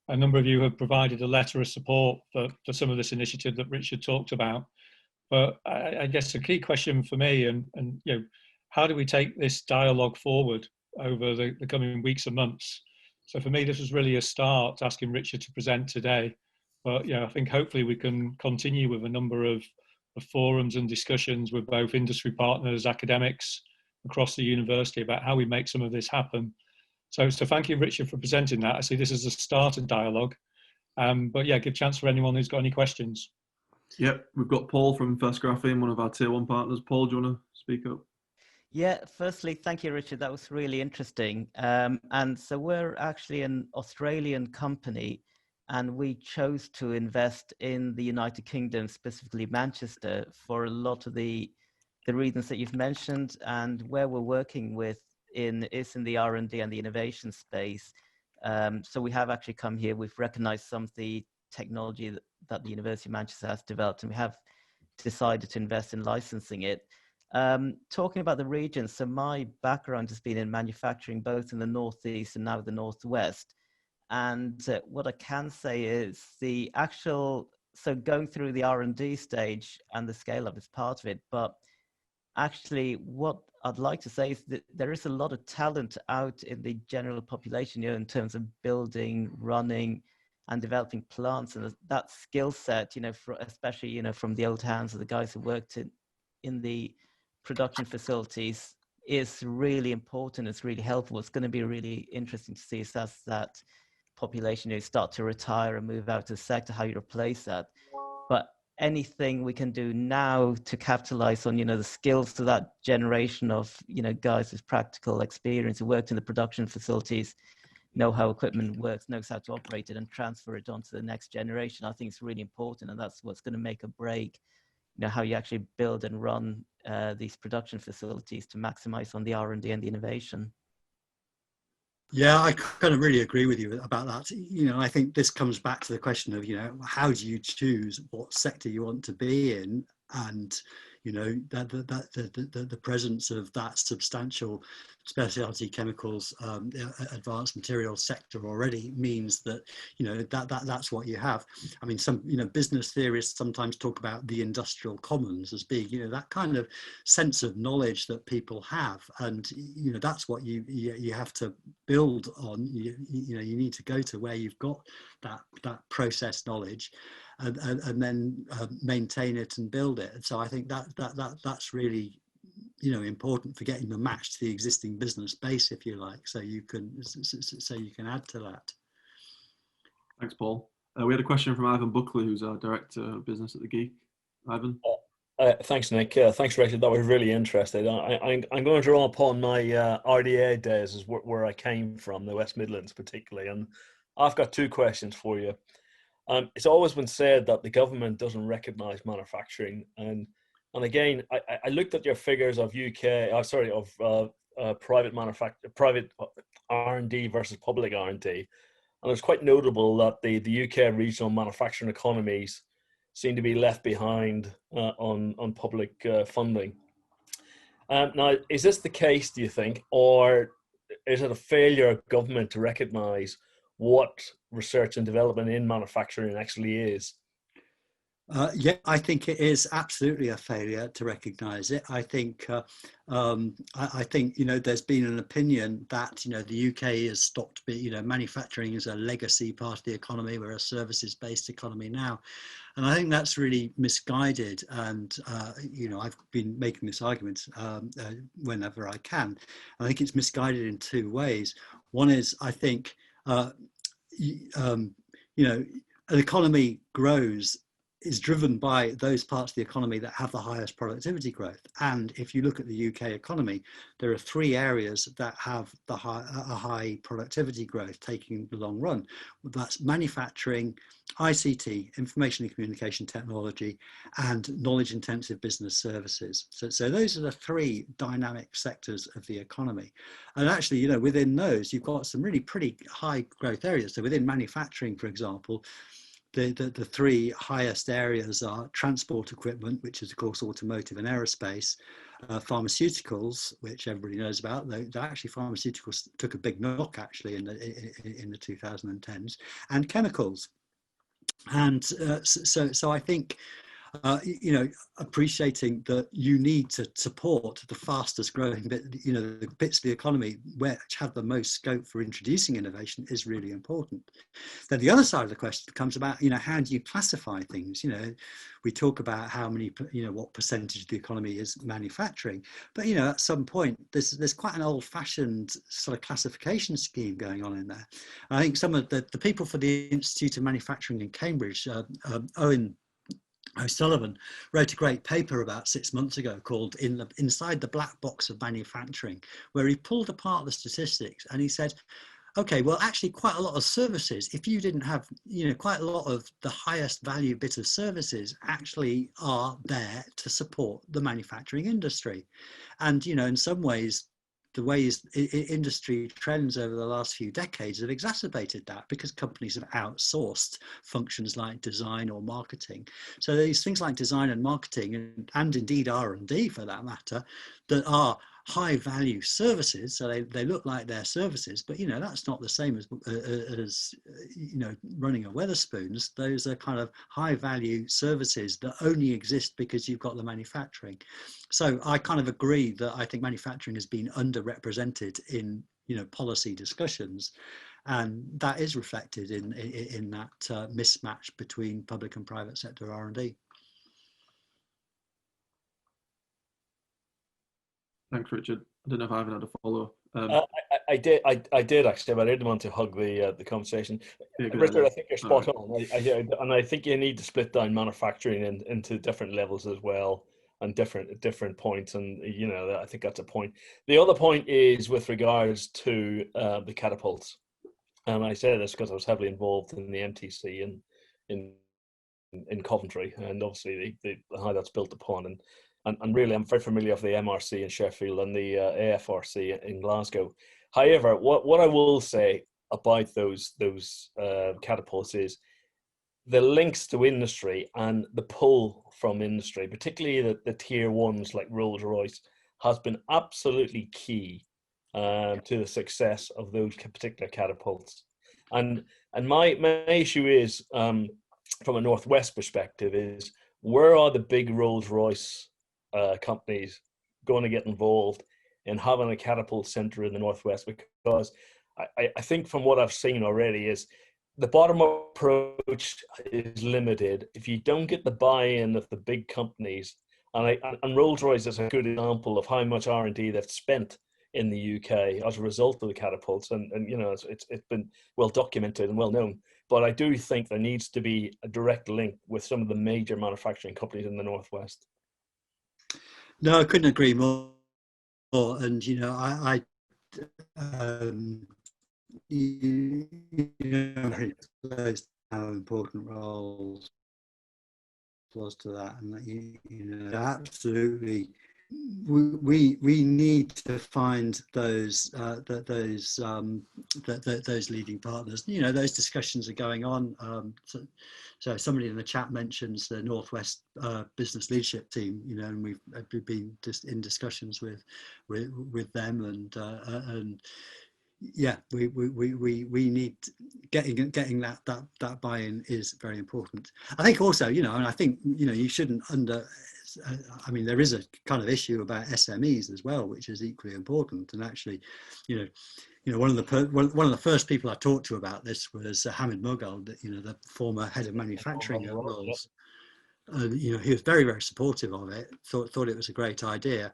A number of you have provided a letter of support for some of this initiative that Richard talked about. But I guess the key question for me, and how do we take this dialogue forward over the coming weeks and months? So for me, this was really a start, asking Richard to present today. But I think hopefully we can continue with a number of forums and discussions with both industry partners, academics across the university about how we make some of this happen. So thank you, Richard, for presenting that. I see this as a start of dialogue. But good chance for anyone who's got any questions. Yep, we've got Paul from First Graphene, one of our tier 1 partners. Paul, do you want to speak up? Yeah, firstly, thank you, Richard. That was really interesting. And so we're actually an Australian company, and we chose to invest in the United Kingdom, specifically Manchester, for a lot of the reasons that you've mentioned. And where we're working with is in the R&D and the innovation space. So we have actually come here. We've recognized some of the technology that the University of Manchester has developed, and we have decided to invest in licensing it. Talking about the region, so my background has been in manufacturing, both in the Northeast and now the Northwest. And what I can say is so going through the R&D stage and the scale up is part of it. But actually what I'd like to say is that there is a lot of talent out in the general population, in terms of building, running, and developing plants, and that skill set, especially, from the old hands of the guys who worked in the production facilities, is really important. It's really helpful. It's going to be really interesting to see as that population start to retire and move out of the sector, how you replace that. But anything we can do now to capitalize on, the skills to that generation of, guys with practical experience who worked in the production facilities, know how equipment works, knows how to operate it, and transfer it on to the next generation, I think it's really important. And that's what's going to make or break, how you actually build and run these production facilities to maximize on the R&D and the innovation. Yeah, I kind of really agree with you about that. I think this comes back to the question of, how do you choose what sector you want to be in? And, the presence of that substantial specialty chemicals, advanced materials sector already means that, that's what you have. I mean, some, business theorists sometimes talk about the industrial commons as being, that kind of sense of knowledge that people have. And, that's what you have to build on. You need to go to where you've got that process knowledge, and then maintain it and build it. And so I think that's really important for getting the match to the existing business base, if you like, so you can add to that. Thanks, Paul. We had a question from Ivan Buckley, who's our director of business at the GEEK. Ivan. Thanks, Nick. Thanks, Richard. That was really interesting. I'm going to draw upon my RDA days, as where I came from, the West Midlands particularly, and I've got two questions for you. It's always been said that the government doesn't recognise manufacturing, and again, I looked at your figures of private R&D versus public R&D, and it's quite notable that the UK regional manufacturing economies seem to be left behind on public funding. Now, is this the case, do you think, or is it a failure of government to recognise what research and development in manufacturing actually is? Yeah, I think it is absolutely a failure to recognise it. I think there's been an opinion that the UK has stopped being, manufacturing is a legacy part of the economy. We're a services-based economy now, and I think that's really misguided. And I've been making this argument whenever I can. I think it's misguided in two ways. One is, I think an economy is driven by those parts of the economy that have the highest productivity growth. And if you look at the UK economy, there are three areas that have a high productivity growth taking the long run. That's manufacturing, ICT, information and communication technology, and knowledge intensive business services. So those are the three dynamic sectors of the economy. And actually, within those, you've got some really pretty high growth areas. So within manufacturing, for example, the three highest areas are transport equipment, which is of course automotive and aerospace, pharmaceuticals, which everybody knows about, though actually pharmaceuticals took a big knock actually in the 2010s, and chemicals. And so I think, you know, appreciating that you need to support the fastest growing bit, you know, the bits of the economy which have the most scope for introducing innovation is really important. Then the other side of the question comes about, you know, how do you classify things? You know, we talk about how many, you know, what percentage of the economy is manufacturing, but, you know, at some point there's quite an old-fashioned sort of classification scheme going on in there. And I think some of the people for the Institute of Manufacturing in Cambridge, Owen O'Sullivan, wrote a great paper about 6 months ago called Inside the Black Box of Manufacturing, where he pulled apart the statistics and he said, okay, well, actually quite a lot of services, if you didn't have, you know, quite a lot of the highest value bit of services actually are there to support the manufacturing industry. And, you know, in some ways, the ways industry trends over the last few decades have exacerbated that, because companies have outsourced functions like design or marketing. So these things like design and marketing, and indeed R&D for that matter, that are high value services, so they look like they're services, but, you know, that's not the same as you know, running a Wetherspoons. Those are kind of high value services that only exist because you've got the manufacturing. So I kind of agree that I think manufacturing has been underrepresented in, you know, policy discussions, and that is reflected in that mismatch between public and private sector R&D. Thanks, Richard. I don't know if I even had a follow-up. I did actually, but I didn't want to hug the conversation. Yeah, Richard, I think you're spot right on. And I think you need to split down manufacturing into different levels as well, and different points. And, you know, I think that's a point. The other point is with regards to the catapults. And I say this because I was heavily involved in the MTC in Coventry, and obviously how that's built upon. And really, I'm very familiar with the MRC in Sheffield and the AFRC in Glasgow. However, what I will say about those catapults is the links to industry and the pull from industry, particularly the tier ones like Rolls-Royce, has been absolutely key to the success of those particular catapults. And my issue is, from a Northwest perspective, is where are the big Rolls-Royce companies going to get involved in having a catapult center in the Northwest? Because I think from what I've seen already is the bottom approach is limited. If you don't get the buy-in of the big companies, and Rolls-Royce is a good example of how much R&D they've spent in the UK as a result of the catapults, and you know, it's been well documented and well known. But I do think there needs to be a direct link with some of the major manufacturing companies in the Northwest. No, I couldn't agree more. And, you know, you know, how important roles was to that, and that you know, absolutely, we need to find those those leading partners. You know, those discussions are going on. So somebody in the chat mentions the Northwest Business Leadership Team. You know, and we've been just in discussions with them, and yeah, we need getting that buy-in is very important. I think also, you know, and I think, you know, you shouldn't I mean, there is a kind of issue about SMEs as well, which is equally important. And actually, you know, one of the first people I talked to about this was Hamid Mughal, you know, the former head of manufacturing at Rolls. You know, he was very, very supportive of it. Thought it was a great idea.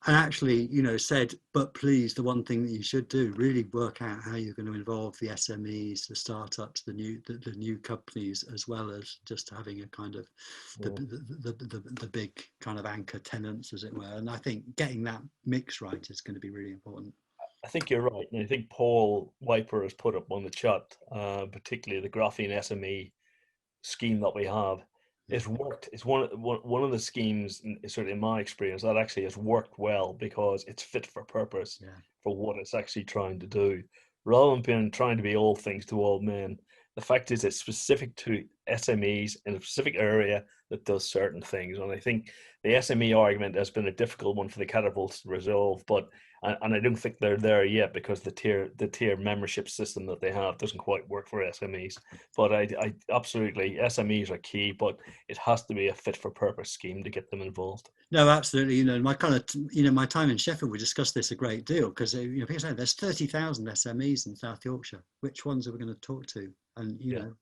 And actually, you know, said, but please, the one thing that you should do, really work out how you're going to involve the SMEs, the startups, the new companies, as well as just having a kind of the big kind of anchor tenants, as it were. And I think getting that mix right is going to be really important. I think you're right. And I think Paul Wiper has put up on the chat, particularly the graphene SME scheme that we have. It's worked. It's one of the schemes, certainly in my experience, that actually has worked well because it's fit for purpose for what it's actually trying to do, rather than trying to be all things to all men. The fact is, it's specific to SMEs in a specific area that does certain things. And I think the SME argument has been a difficult one for the catapults to resolve, but and I don't think they're there yet because the tier membership system that they have doesn't quite work for SMEs. But I absolutely, SMEs are key, but it has to be a fit for purpose scheme to get them involved. No, absolutely. You know, my kind of, you know, my time in Sheffield, we discussed this a great deal because, you know, people say there's 30,000 SMEs in South Yorkshire. Which ones are we going to talk to? And, you know,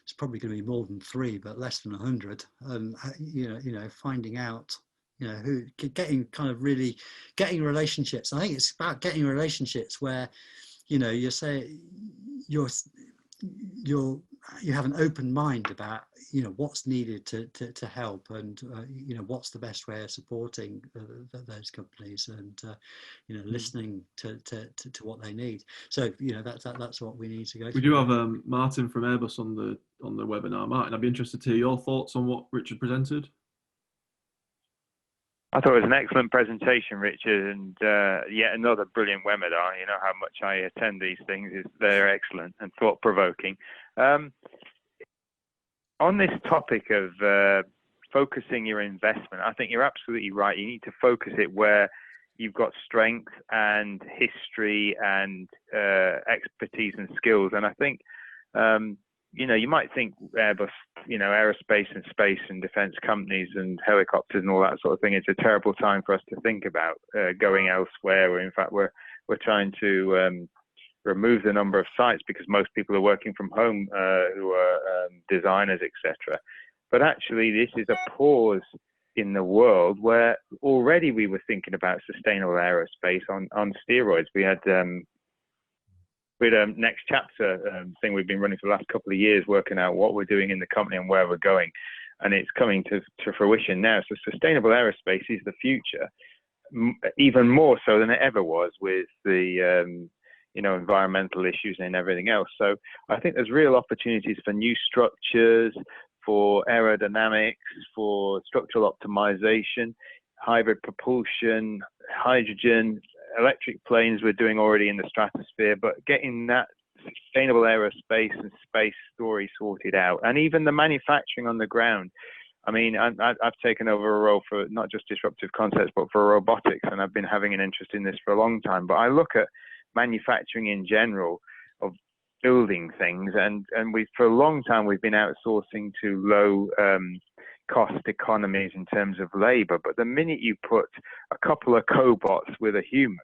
it's probably going to be more than 3, but less than 100. You know, finding out, you know, who, getting kind of really getting relationships. I think it's about getting relationships where, you know, you say you have an open mind about, you know, what's needed to help, and you know, what's the best way of supporting those companies, and you know, listening to what they need. So, you know, that's what we need to go. We do have Martin from Airbus on the webinar. Martin, I'd be interested to hear your thoughts on what Richard presented. I thought it was an excellent presentation, Richard, and yet another brilliant webinar. You know how much I attend these things. They're excellent and thought-provoking. On this topic of focusing your investment, I think you're absolutely right. You need to focus it where you've got strength and history and expertise and skills. And I think, you know, you might think Airbus, you know, aerospace and space and defense companies and helicopters and all that sort of thing, it's a terrible time for us to think about going elsewhere. Or in fact, we're trying to remove the number of sites because most people are working from home who are designers, etc. But actually, this is a pause in the world where already we were thinking about sustainable aerospace on steroids. We had a next chapter thing we've been running for the last couple of years, working out what we're doing in the company and where we're going, and it's coming to fruition now. So sustainable aerospace is the future, even more so than it ever was with the you know, environmental issues and everything else. So I think there's real opportunities for new structures, for aerodynamics, for structural optimization, hybrid propulsion, hydrogen, electric planes we're doing already in the stratosphere, but getting that sustainable aerospace and space story sorted out, and even the manufacturing on the ground. I mean, I've taken over a role for not just disruptive concepts, but for robotics, and I've been having an interest in this for a long time. But I look at manufacturing in general of building things, and we for a long time we've been outsourcing to low cost economies in terms of labor. But the minute you put a couple of cobots with a human,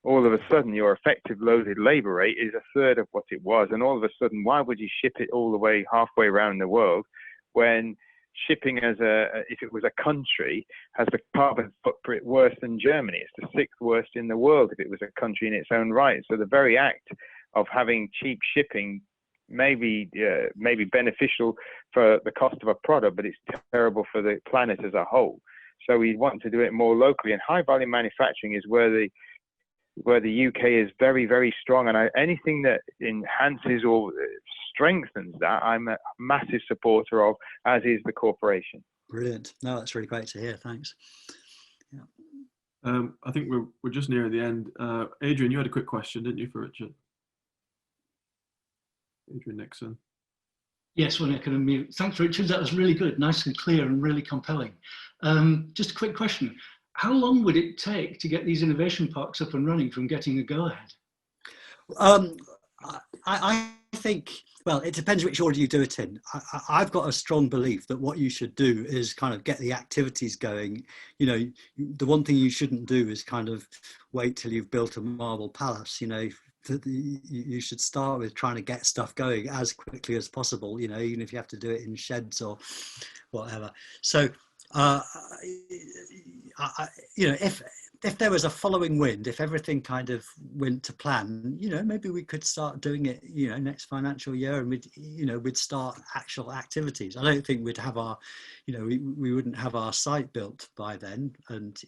all of a sudden your effective loaded labor rate is a third of what it was. And all of a sudden, why would you ship it all the way halfway around the world when shipping if it was a country, has the carbon footprint worse than Germany? It's the 6th worst in the world if it was a country in its own right. So the very act of having cheap shipping may be beneficial for the cost of a product, but it's terrible for the planet as a whole. So we want to do it more locally, and high value manufacturing is where the UK is very, very strong. And anything that enhances or strengthens that, I'm a massive supporter of, as is the corporation. Brilliant. No, that's really great to hear. Thanks. Yeah. I think we're just near the end. Adrian, you had a quick question, didn't you, for Richard? Adrian Nixon. Yes, when I can unmute. Thanks, Richard. That was really good, nice and clear and really compelling. Just a quick question. How long would it take to get these innovation parks up and running from getting a go-ahead? I think, well, it depends which order you do it in. I've got a strong belief that what you should do is kind of get the activities going. You know, the one thing you shouldn't do is kind of wait till you've built a marble palace. You know, you should start with trying to get stuff going as quickly as possible, you know, even if you have to do it in sheds or whatever. So, you know, if there was a following wind, if everything kind of went to plan, you know, maybe we could start doing it, you know, next financial year, and we'd start actual activities. I don't think we'd have our, you know, we wouldn't have our site built by then. And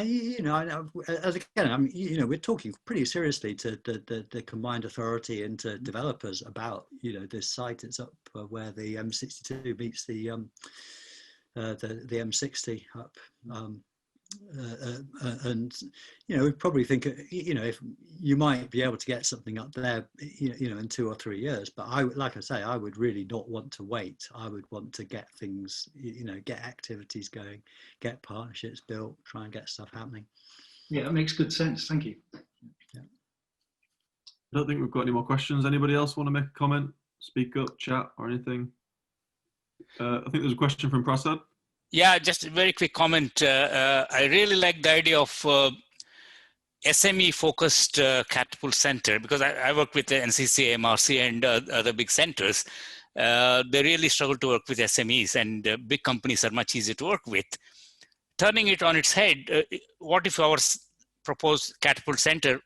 you know, as again, I mean, you know, we're talking pretty seriously to the combined authority and to developers about, you know, this site. It's up where the M62 meets the M60 up. and we probably think if you might be able to get something up there in 2 or 3 years, but like I say, I would really not want to wait. I would want to get things, get activities going, get partnerships built, try and get stuff happening. Yeah, that makes good sense. Thank you. Yeah. I don't think we've got any more questions. Anybody else want to make a comment, speak up, chat, or anything? I think there's a question from Prasad. Yeah, just a very quick comment. I really like the idea of SME-focused catapult center, because I work with the NCC, MRC, and other big centers. They really struggle to work with SMEs, and big companies are much easier to work with. Turning it on its head, what if our proposed catapult center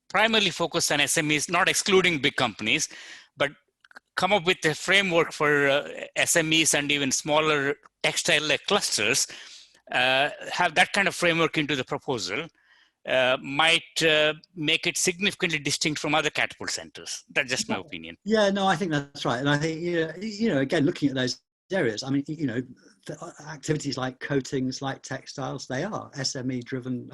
primarily focused on SMEs, not excluding big companies, but come up with a framework for SMEs and even smaller textile-like clusters, have that kind of framework into the proposal, might make it significantly distinct from other catapult centers. That's just my opinion. Yeah, no, I think that's right. And I think, again, looking at those areas, I mean, activities like coatings, like textiles, they are SME-driven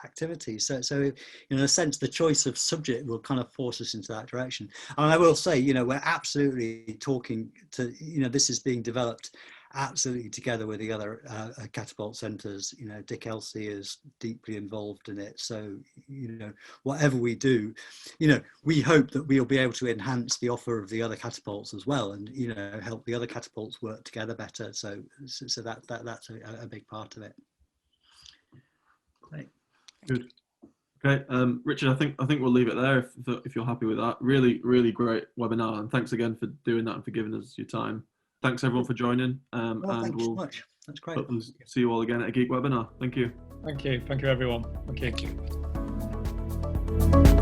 activities. So in a sense, the choice of subject will kind of force us into that direction. And I will say, we're absolutely talking to, this is being developed absolutely together with the other catapult centres. Dick Elsey is deeply involved in it. So, whatever we do, we hope that we'll be able to enhance the offer of the other catapults as well, and help the other catapults work together better. So that's a big part of it. Right. Good. Okay, Richard, I think we'll leave it there if you're happy with that. Really, really great webinar, and thanks again for doing that and for giving us your time. Thanks everyone for joining. Well, and thank you we'll so much. That's great. see you all again at a GEEK webinar. Thank you. Thank you. Thank you, everyone. Thank you. Thank you.